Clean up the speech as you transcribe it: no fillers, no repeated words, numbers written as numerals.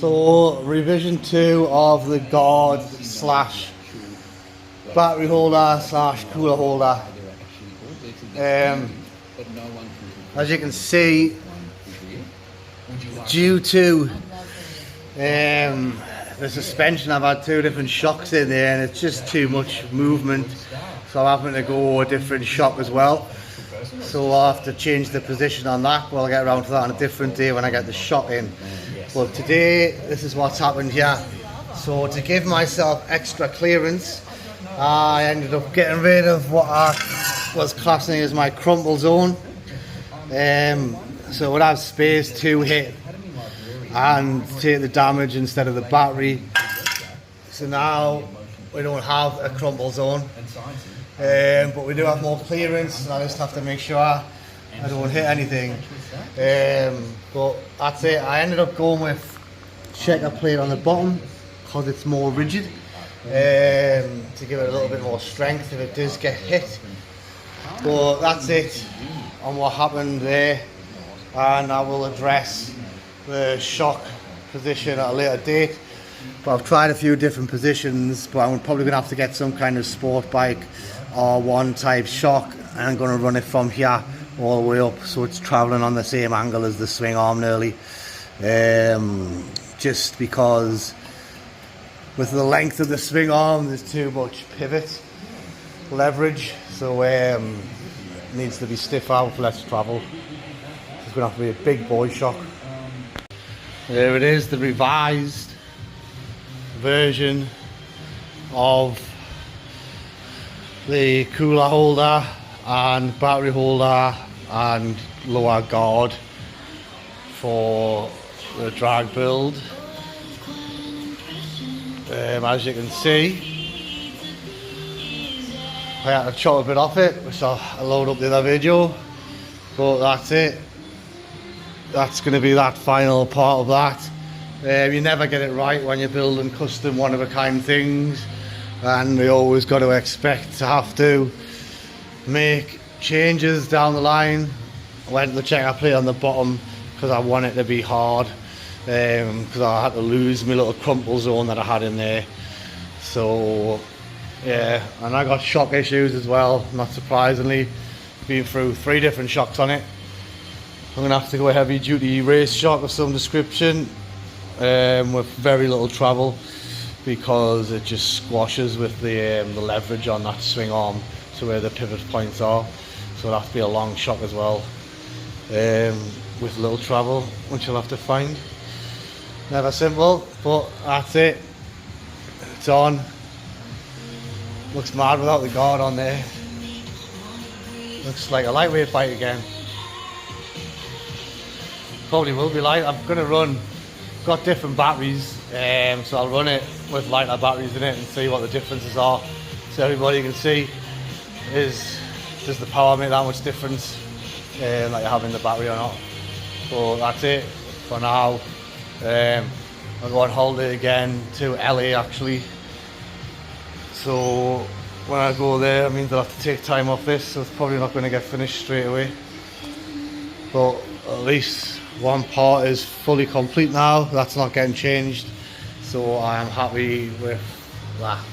So revision 2 of the guard slash battery holder slash cooler holder. As you can see, due to the suspension, I've had 2 different shocks in there and it's just too much movement, so I'm having to go a different shock as well. So I'll have to change the position on that. Well, I'll get around to that on a different day when I get the shock in. But today, this is what's happened here. So to give myself extra clearance, I ended up getting rid of what I was classing as my crumple zone. So it would have space to hit and take the damage instead of the battery. So now we don't have a crumple zone, but we do have more clearance, and I just have to make sure I don't hit anything. But that's it. I ended up going with checker plate on the bottom because it's more rigid, to give it a little bit more strength if it does get hit. But that's it on what happened there, and I will address the shock position at a later date. But I've tried a few different positions, but I'm probably going to have to get some kind of sport bike R1 type shock, and I'm going to run it from here all the way up so it's travelling on the same angle as the swing arm nearly, just because with the length of the swing arm there's too much pivot leverage, so it needs to be stiff out for less travel. It's going to have to be a big boy shock. There it is, the revised version of the cooler holder and battery holder and lower guard for the drag build. As you can see, I had to chop a bit off it, which I'll load up the other video, but that's it. That's going to be that final part of that. You never get it right when you're building custom one-of-a-kind things, and we always got to expect to have to make changes down the line. I went to the checker plate on the bottom because I want it to be hard, because I had to lose my little crumple zone that I had in there. So yeah, and I got shock issues as well, not surprisingly. Been through 3 different shocks on it. I'm going to have to go a heavy duty race shock of some description, with very little travel, because it just squashes with the leverage on that swing arm to where the pivot points are. So it'll have to be a long shock as well, with little travel, which you'll have to find. Never simple, but that's it. It's on. Looks mad without the guard on there. Looks like a lightweight bike again. Probably will be light. I'm going to run, got different batteries, so I'll run it with lighter batteries in it and see what the differences are, so everybody can see, does the power make that much difference, like having the battery or not. So that's it for now. I'll go on holiday again to LA actually, so when I go there it means I'll have to take time off this, so it's probably not going to get finished straight away, but at least one part is fully complete now. That's not getting changed, so I am happy with that.